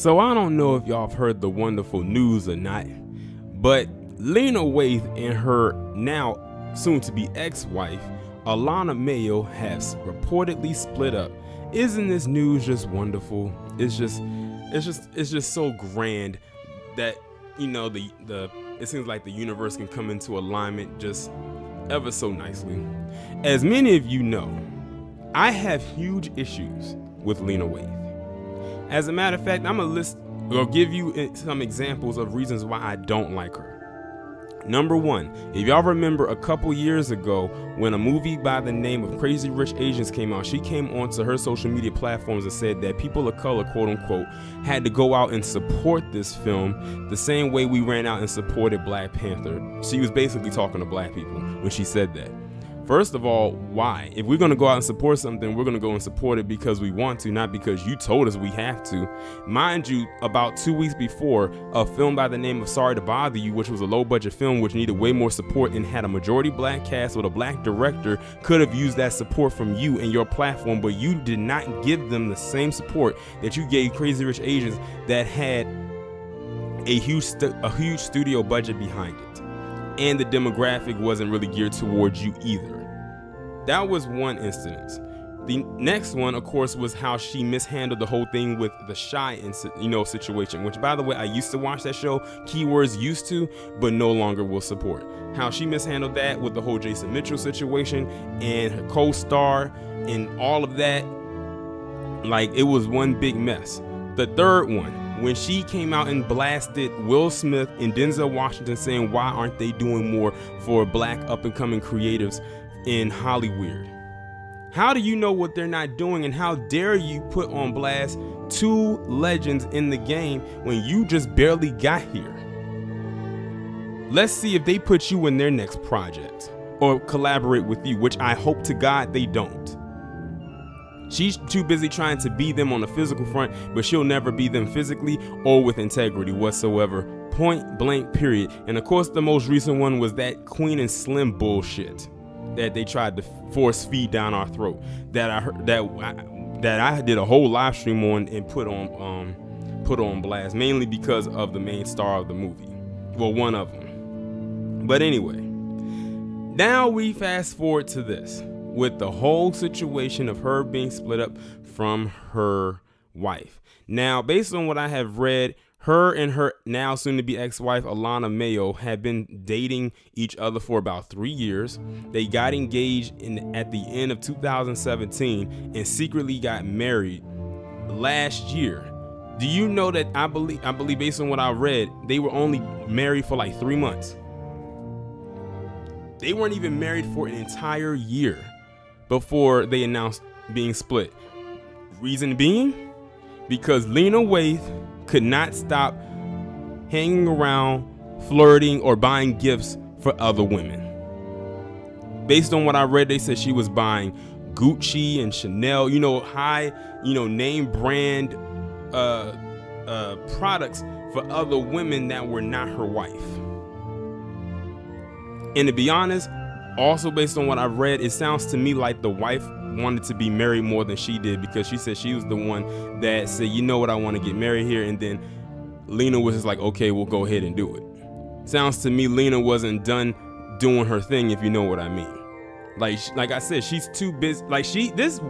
So I don't know if y'all have heard the wonderful news or not, but Lena Waithe and her now soon-to-be ex-wife, Alana Mayo, has reportedly split up. Isn't this news just wonderful? It's just so grand that, you know, it seems like the universe can come into alignment just ever so nicely. As many of you know, I have huge issues with Lena Waithe. As a matter of fact, I'm gonna give you some examples of reasons why I don't like her. Number one, if y'all remember a couple years ago when a movie by the name of Crazy Rich Asians came out, she came onto her social media platforms and said that people of color, quote unquote, had to go out and support this film the same way we ran out and supported Black Panther. She was basically talking to black people when she said that. First of all, why? If we're going to go out and support something, we're going to go and support it because we want to, not because you told us we have to. Mind you, about 2 weeks before, a film by the name of Sorry to Bother You, which was a low-budget film which needed way more support and had a majority black cast with a black director, could have used that support from you and your platform, but you did not give them the same support that you gave Crazy Rich Asians that had a huge studio budget behind it. And the demographic wasn't really geared towards you either. That was one instance. The next one, of course, was how she mishandled the whole thing with the Shy situation, which, by the way, I used to watch that show, keywords used to, but no longer will support. How she mishandled that with the whole Jason Mitchell situation and her co-star and all of that, like, it was one big mess. The third one, when she came out and blasted Will Smith and Denzel Washington saying, why aren't they doing more for black up-and-coming creatives in Hollywood? How do you know what they're not doing, and how dare you put on blast two legends in the game when you just barely got here? Let's see if they put you in their next project or collaborate with you, which I hope to God they don't. She's too busy trying to be them on the physical front, but she'll never be them physically or with integrity whatsoever. Point blank, period. And of course, the most recent one was that Queen and Slim bullshit that they tried to force feed down our throat. That I heard, that I did a whole live stream on and put on blast, mainly because of the main star of the movie. Well, one of them. But anyway, now we fast forward to this. With the whole situation of her being split up from her wife. Now, based on what I have read, her and her now soon-to-be ex-wife, Alana Mayo, have been dating each other for about 3 years. They got engaged at the end of 2017 and secretly got married last year. Do you know that I believe based on what I read, they were only married for like 3 months. They weren't even married for an entire year before they announced being split. Reason being, because Lena Waithe could not stop hanging around, flirting, or buying gifts for other women. Based on what I read, they said she was buying Gucci and Chanel, high, name brand products for other women that were not her wife. And to be honest, also based on what I've read, it sounds to me like the wife wanted to be married more than she did, because she said she was the one that said, you know what, I want to get married here. And then Lena was just like, okay, we'll go ahead and do it. Sounds to me Lena wasn't done doing her thing, if you know what I mean. Like I said, she's too busy. Like this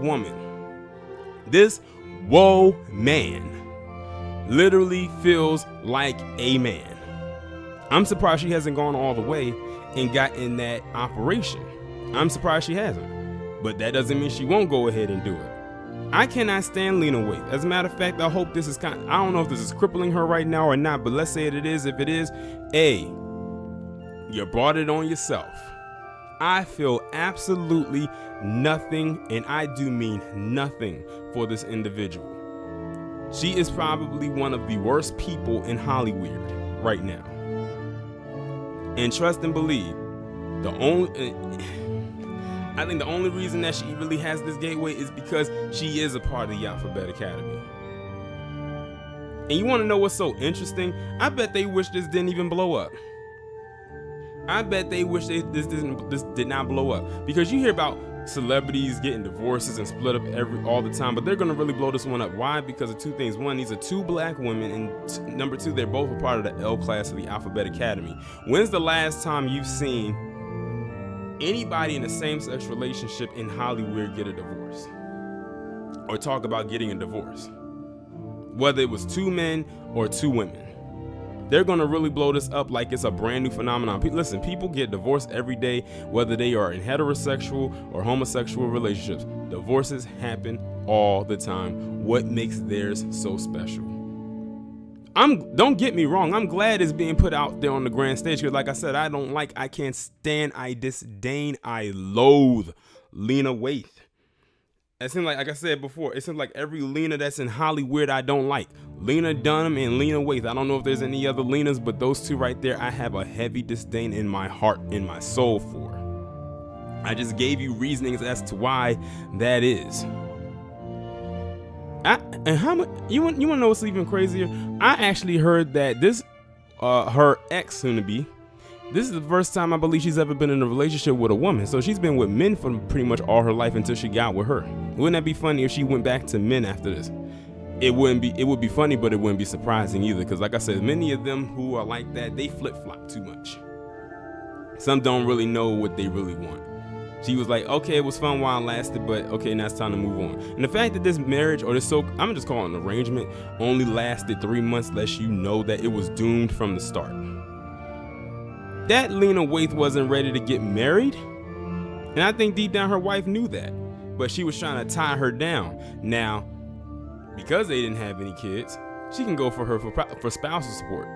man literally feels like a man. I'm surprised she hasn't gone all the way and got in that operation. I'm surprised she hasn't, but that doesn't mean she won't go ahead and do it. I cannot stand Lena Waithe. As a matter of fact, I hope this is I don't know if this is crippling her right now or not, but let's say it is. If it is, you brought it on yourself. I feel absolutely nothing, and I do mean nothing, for this individual. She is probably one of the worst people in Hollywood right now. And trust and believe, I think the only reason that she really has this gateway is because she is a part of the Alphabet Academy. And you want to know what's so interesting? I bet they wish this didn't even blow up. I bet they wish this did not blow up, because you hear about celebrities getting divorces and split up all the time, but they're gonna really blow this one up. Why? Because of two things. One, these are two black women, and number two, they're both a part of the L class of the Alphabet Academy. When's the last time you've seen anybody in a same-sex relationship in Hollywood get a divorce or talk about getting a divorce? Whether it was two men or two women, they're gonna really blow this up like it's a brand new phenomenon. Listen, people get divorced every day, whether they are in heterosexual or homosexual relationships. Divorces happen all the time. What makes theirs so special? Don't get me wrong, I'm glad it's being put out there on the grand stage, because like I said, I can't stand, I disdain, I loathe Lena Waithe. It seems like I said before, it seems like every Lena that's in Hollywood I don't like. Lena Dunham and Lena Waithe. I don't know if there's any other Lenas, but those two right there, I have a heavy disdain in my heart, in my soul for. I just gave you reasonings as to why that is. And how much you want to know what's even crazier? I actually heard that this her ex soon to be, this is the first time I believe she's ever been in a relationship with a woman. So she's been with men for pretty much all her life until she got with her. Wouldn't that be funny if she went back to men after this? It would be funny, but it wouldn't be surprising either, because like I said, many of them who are like that, they flip-flop too much. Some don't really know what they really want. She was like, okay, it was fun while it lasted, but okay, now it's time to move on. And the fact that this marriage, or this I'm just calling it an arrangement, only lasted 3 months lets you know that it was doomed from the start. That Lena Waithe wasn't ready to get married, and I think deep down her wife knew that, but she was trying to tie her down. Now, because they didn't have any kids, she can go for spousal support.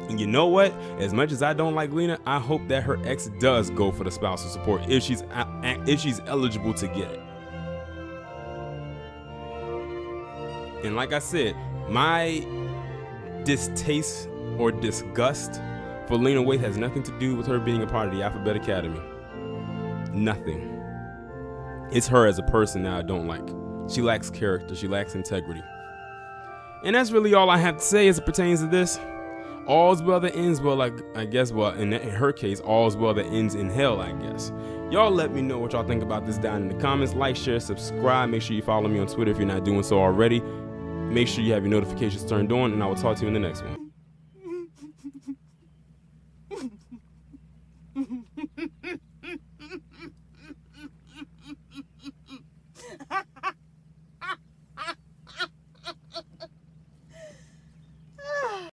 And you know what? As much as I don't like Lena, I hope that her ex does go for the spousal support if she's eligible to get it. And like I said, my distaste or disgust for Lena Waithe has nothing to do with her being a part of the Alphabet Academy. Nothing. It's her as a person that I don't like. She lacks character. She lacks integrity. And that's really all I have to say as it pertains to this. All's well that ends well, I guess. Well, in her case, all's well that ends in hell, I guess. Y'all let me know what y'all think about this down in the comments. Like, share, subscribe. Make sure you follow me on Twitter if you're not doing so already. Make sure you have your notifications turned on, and I will talk to you in the next one.